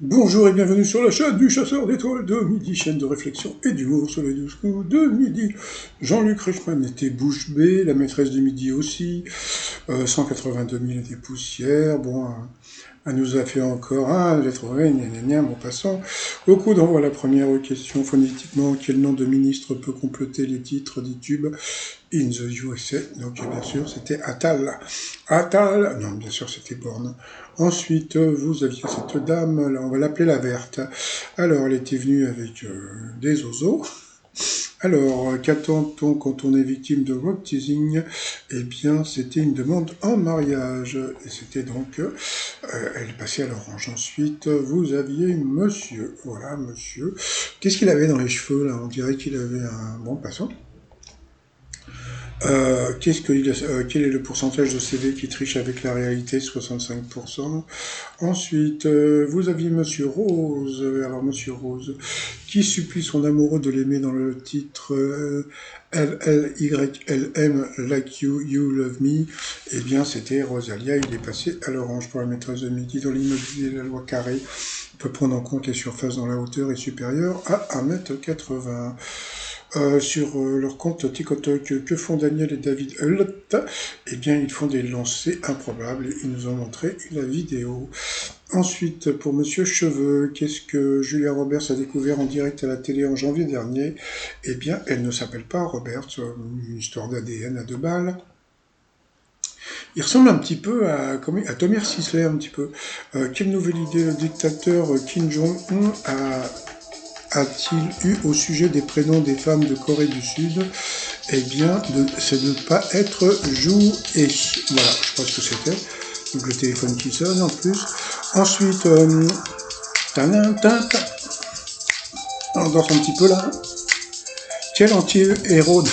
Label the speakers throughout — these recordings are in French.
Speaker 1: Bonjour et bienvenue sur la chaîne du chasseur d'étoiles de midi, chaîne de réflexion et d'humour sur les 12 coups de midi. Jean-Luc Reichmann était bouche bée, la maîtresse du midi aussi, 182 000 des poussières, bon, elle nous a fait encore un, j'ai trouvé, gna gna gna, bon passant. Au coup d'envoi, la première question, phonétiquement, quel nom de ministre peut compléter les titres des tubes In the USA? Donc bien sûr, c'était Attal. Attal, non, bien sûr, c'était Borne. Ensuite, vous aviez cette dame, là, on va l'appeler la verte. Alors, elle était venue avec des oiseaux. Alors, qu'attend-on quand on est victime de rock teasing? Eh bien, c'était une demande en mariage. Et c'était donc, elle passait à l'orange. Ensuite, vous aviez monsieur. Voilà, monsieur. Qu'est-ce qu'il avait dans les cheveux, là? On dirait qu'il avait un... Bon, passons. Quel est le pourcentage de CV qui triche avec la réalité? 65%. Ensuite, vous aviez Monsieur Rose. Alors, Monsieur Rose, qui supplie son amoureux de l'aimer dans le titre LLYLM, Like You, You Love Me. Eh bien, c'était Rosalia. Il est passé à l'orange pour la maîtresse de midi. Dans l'immobilier, la loi carrée peut prendre en compte les surfaces dont la hauteur est supérieure à 1,80 m. Sur leur compte TikTok, que font Daniel et David Hult? Eh bien, ils font des lancers improbables et ils nous ont montré la vidéo. Ensuite, pour Monsieur Cheveux, qu'est-ce que Julia Roberts a découvert en direct à la télé en janvier dernier? Eh bien, elle ne s'appelle pas Roberts, une histoire d'ADN à 2 balles. Il ressemble un petit peu à Thomas Sisley, un petit peu. Quelle nouvelle idée le dictateur Kim Jong-un a-t-il eu au sujet des prénoms des femmes de Corée du Sud? Eh bien, c'est de ne pas être Jou et... Voilà, je pense que c'était. Donc le téléphone qui sonne en plus. Ensuite, on danse un petit peu là. Quel anti-héros de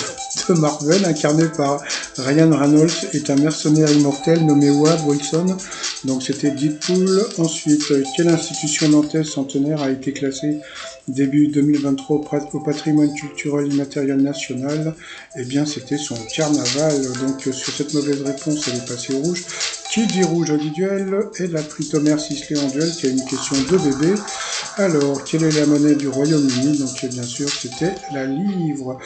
Speaker 1: Marvel, incarné par Ryan Reynolds, est un mercenaire immortel nommé Wade Wilson? Donc c'était Deadpool. Ensuite, quelle institution nantaise centenaire a été classée début 2023 au patrimoine culturel immatériel national? Eh bien, c'était son carnaval. Donc sur cette mauvaise réponse, elle est passée au rouge. Qui dit rouge dit duel? Elle a pris Thomas Sisley en duel, qui a une question de bébé. Alors, quelle est la monnaie du Royaume-Uni? Donc, bien sûr, c'était la livre.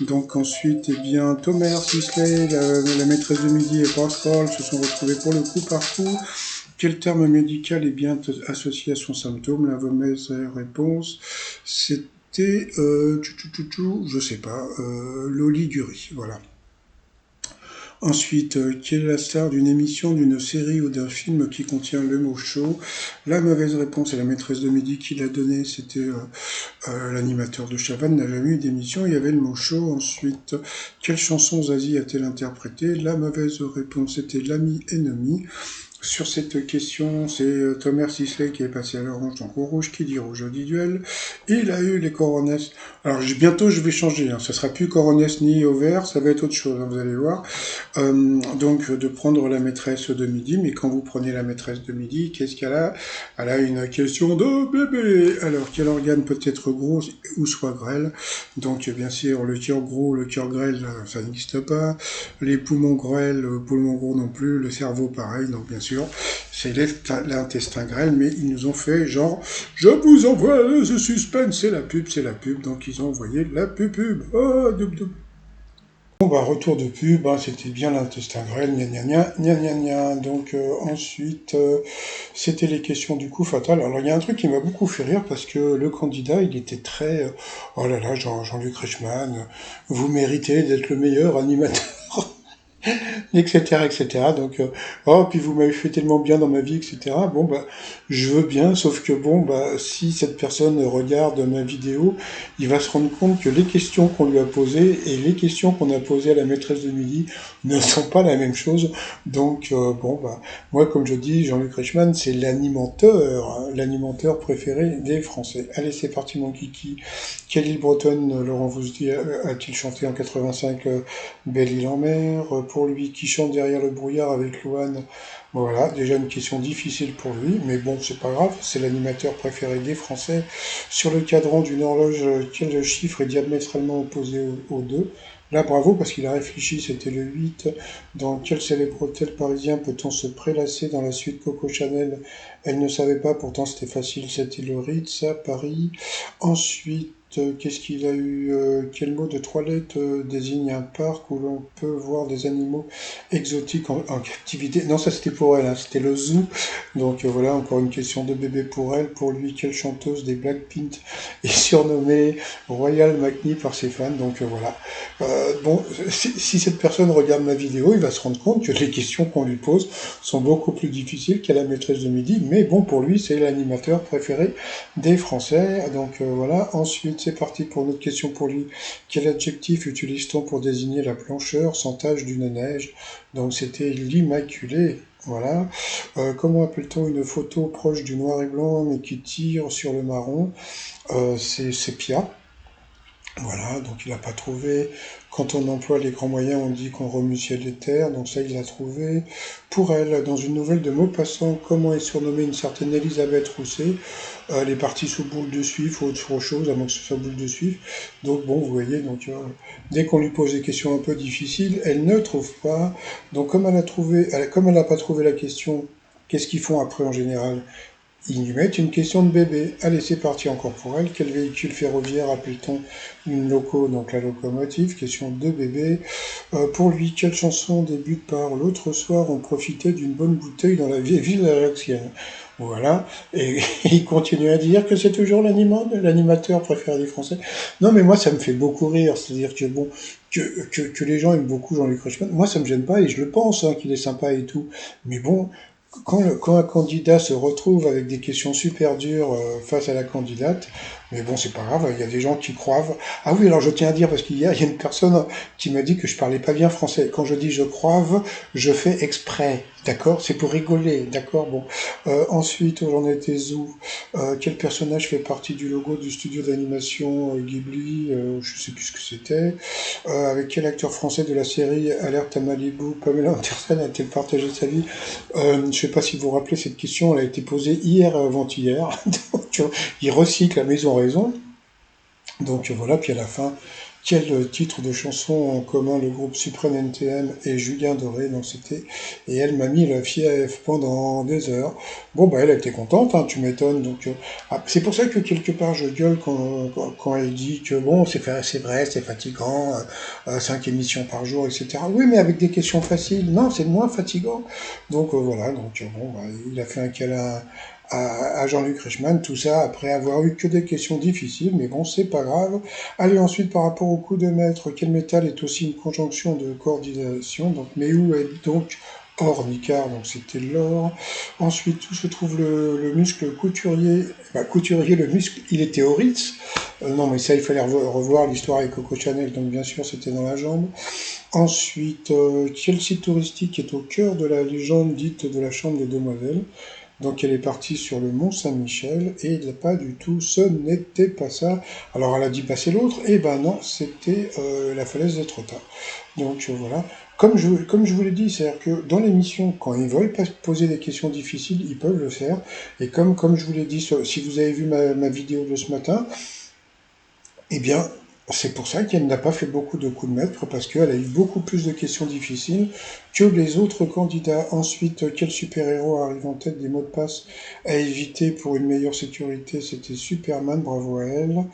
Speaker 1: Donc, ensuite, eh bien, Thomas Sisley, la maîtresse de midi et Pascal se sont retrouvés pour le coup par coup. Quel terme médical est bien associé à son symptôme? La mauvaise réponse, c'était, je sais pas, l'oligurie, voilà. Ensuite, quelle est la star d'une émission, d'une série ou d'un film qui contient le mot show? La mauvaise réponse est la maîtresse de midi qui l'a donnée, c'était l'animateur de Chavannes n'a jamais eu d'émission, il y avait le mot show. Ensuite, quelle chanson Zazie a-t-elle interprété? La mauvaise réponse était l'ami ennemi. Sur cette question, c'est Thomas Sisley qui est passé à l'orange, donc au rouge, qui dit rouge dit duel. Il a eu les coronets. Alors bientôt je vais changer, hein. Ce sera plus coronets ni au vert, ça va être autre chose, hein, vous allez voir. Donc de prendre la maîtresse de midi, mais quand vous prenez la maîtresse de midi, qu'est-ce qu'elle a? Elle a une question de bébé. Alors quel organe peut être gros ou soit grêle? Donc bien sûr le cœur gros, le cœur grêle, ça n'existe pas. Les poumons grêles, poumons gros non plus, le cerveau pareil, donc bien sûr c'est l'intestin grêle, mais ils nous ont fait genre je vous envoie ce suspense, c'est la pub, donc ils ont envoyé la pub. Oh, Bon bah retour de pub, hein, c'était bien l'intestin grêle, gna gna gna gna gna gna. Donc ensuite c'était les questions du coup fatal. Alors il y a un truc qui m'a beaucoup fait rire parce que le candidat il était très oh là là Jean-Luc Reichmann, vous méritez d'être le meilleur animateur etc., etc. Donc, oh, puis vous m'avez fait tellement bien dans ma vie, etc. Bon, bah, je veux bien, sauf que bon, bah, si cette personne regarde ma vidéo, il va se rendre compte que les questions qu'on lui a posées et les questions qu'on a posées à la maîtresse de midi ne sont pas la même chose. Donc, bon, bah, moi, comme je dis, Jean-Luc Reichmann, c'est l'animateur, hein, l'animateur préféré des Français. Allez, c'est parti, mon kiki. Quelle île bretonne, Laurent Voulzy, a-t-il chanté en 85 Belle-Île en mer? Pour lui qui chante derrière le brouillard avec Louane, voilà, déjà une question difficile pour lui, mais bon, c'est pas grave, c'est l'animateur préféré des Français. Sur le cadran d'une horloge, quel chiffre est diamétralement opposé au 2? Là, bravo, parce qu'il a réfléchi, c'était le 8. Dans quel célèbre hôtel parisien peut-on se prélasser dans la suite Coco Chanel? Elle ne savait pas, pourtant c'était facile, c'était le Ritz à Paris. Ensuite, qu'est-ce qu'il a eu? Quel mot de trois lettres désigne un parc où l'on peut voir des animaux exotiques en captivité? Non, ça c'était pour elle, hein, c'était le zoo. Donc voilà, encore une question de bébé pour elle. Pour lui, quelle chanteuse des Blackpink est surnommée Royal McNee par ses fans? Donc voilà. Bon, si cette personne regarde ma vidéo, il va se rendre compte que les questions qu'on lui pose sont beaucoup plus difficiles qu'à la maîtresse de midi, mais bon, pour lui, c'est l'animateur préféré des Français. Donc voilà. Ensuite, c'est parti pour une autre question pour lui. Quel adjectif utilise-t-on pour désigner la blancheur sans tache d'une neige? Donc c'était l'immaculé. Voilà. Comment appelle-t-on une photo proche du noir et blanc mais qui tire sur le marron? C'est sépia. Voilà, donc il n'a pas trouvé. Quand on emploie les grands moyens, on dit qu'on remue ciel et terre, donc ça il l'a trouvé. Pour elle, dans une nouvelle de Maupassant, comment est surnommée une certaine Elisabeth Rousset? Elle est partie sous boule de suif ou autre chose, à moins que ce soit boule de suif. Donc bon, vous voyez, donc dès qu'on lui pose des questions un peu difficiles, elle ne trouve pas. Donc comme elle n'a pas trouvé la question, qu'est-ce qu'ils font après en général? Ils lui mettent une question de bébé. Allez, c'est parti encore pour elle. Quel véhicule ferroviaire appelle-t-on une loco? Donc la locomotive. Question de bébé. Pour lui, quelle chanson débute par l'autre soir on profitait d'une bonne bouteille dans la vieille ville ajaxienne? Voilà. Et il continue à dire que c'est toujours l'animateur préféré des Français. Non, mais moi, ça me fait beaucoup rire. C'est-à-dire que bon, que les gens aiment beaucoup Jean-Luc Reichmann. Moi, ça me gêne pas et je le pense, hein, qu'il est sympa et tout. Mais bon, quand un candidat se retrouve avec des questions super dures face à la candidate, mais bon, c'est pas grave, il y a des gens qui croient. Ah oui, alors je tiens à dire, parce qu'hier, il y a une personne qui m'a dit que je parlais pas bien français. Quand je dis je croive, je fais exprès, d'accord? C'est pour rigoler, d'accord? Bon. Ensuite, j'en étais où? Quel personnage fait partie du logo du studio d'animation Ghibli? Je sais plus ce que c'était. Avec quel acteur français de la série Alerte à Malibu, Pamela Anderson a-t-elle partagé sa vie? Je ne sais pas si vous vous rappelez, cette question, elle a été posée hier et avant-hier. Donc, il recycle à maison raison. Donc voilà, puis à la fin, quel titre de chanson en commun le groupe Suprême NTM et Julien Doré? Donc c'était et elle m'a mis la fièvre pendant des heures. Bon bah elle était contente, hein, tu m'étonnes. Donc c'est pour ça que quelque part je gueule quand elle dit que bon c'est vrai, c'est fatigant, 5 émissions par jour, etc. Oui, mais avec des questions faciles, non, c'est moins fatigant. Donc voilà, donc bon bah, il a fait un câlin à Jean-Luc Reichmann, tout ça après avoir eu que des questions difficiles, mais bon, c'est pas grave. Allez, ensuite, par rapport au coup de maître, quel métal est aussi une conjonction de coordination? Donc, mais où est donc or, Nicard? Donc, c'était l'or. Ensuite, où se trouve le muscle couturier? Bah, couturier, le muscle, il était au Ritz. Non, mais ça, il fallait revoir l'histoire avec Coco Chanel, donc bien sûr, c'était dans la jambe. Ensuite, quel site touristique est au cœur de la légende dite de la Chambre des Demoiselles? Donc elle est partie sur le Mont Saint-Michel et il n'a pas du tout, ce n'était pas ça. Alors elle a dit passer l'autre, et ben non, c'était la falaise d'Étretat. Donc voilà. Comme je vous l'ai dit, c'est-à-dire que dans l'émission, quand ils veulent poser des questions difficiles, ils peuvent le faire. Et comme je vous l'ai dit, si vous avez vu ma vidéo de ce matin, eh bien, c'est pour ça qu'elle n'a pas fait beaucoup de coups de maître, parce qu'elle a eu beaucoup plus de questions difficiles que les autres candidats. Ensuite, quel super-héros arrive en tête des mots de passe à éviter pour une meilleure sécurité? C'était Superman, bravo à elle.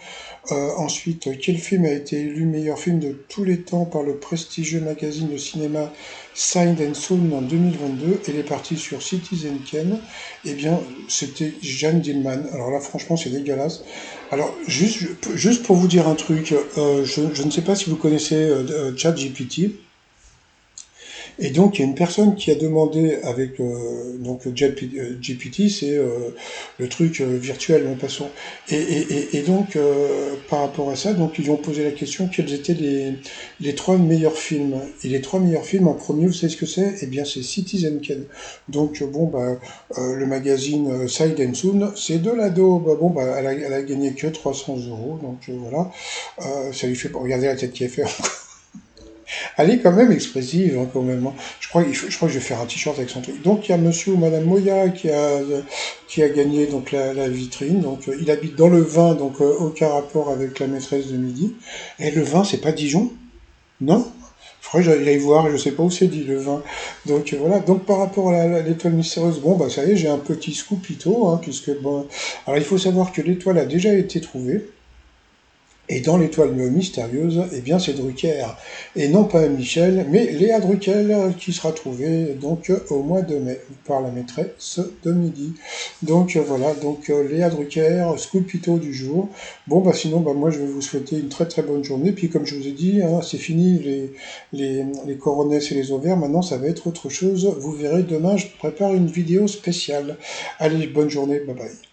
Speaker 1: Ensuite, quel film a été élu meilleur film de tous les temps par le prestigieux magazine de cinéma Signed and Sound en 2022? Elle est partie sur Citizen Kane. Eh bien, c'était Jeanne Dillman. Alors là, franchement, c'est dégueulasse. Alors, juste pour vous dire un truc, je ne sais pas si vous connaissez ChatGPT. Et donc, il y a une personne qui a demandé avec donc GPT, c'est le truc virtuel en passant. Et donc, par rapport à ça, donc ils lui ont posé la question quels étaient les trois meilleurs films. Et les trois meilleurs films, en premier, vous savez ce que c'est? Eh bien, c'est Citizen Kane. Donc, bon, bah, le magazine Side and Soon, c'est de la daube. Bon, bah, elle a gagné que 300 euros. Donc, voilà. Ça lui fait pas regarder la tête qui est faite. Elle est quand même expressive, hein, quand même, hein. Je crois que je vais faire un t-shirt avec son truc. Donc, il y a monsieur ou madame Moya qui a gagné donc la vitrine. Donc, il habite dans le vin, donc aucun rapport avec la maîtresse de midi. Et le vin, c'est pas Dijon? Non? Faudrait que j'aille voir, je sais pas où c'est dit le vin. Donc voilà, donc par rapport à l'étoile mystérieuse, bon bah ça y est, j'ai un petit scoopito, hein, puisque bon. Alors il faut savoir que l'étoile a déjà été trouvée. Et dans l'étoile mystérieuse, eh bien c'est Drucker, et non pas Michel, mais Léa Drucker qui sera trouvée donc au mois de mai par la maîtresse de midi. Donc voilà, donc Léa Drucker, Scoopito du jour. Bon bah sinon bah moi je vais vous souhaiter une très très bonne journée. Puis comme je vous ai dit, hein, c'est fini les coronesses et les ovaires. Maintenant ça va être autre chose. Vous verrez demain je prépare une vidéo spéciale. Allez bonne journée, bye bye.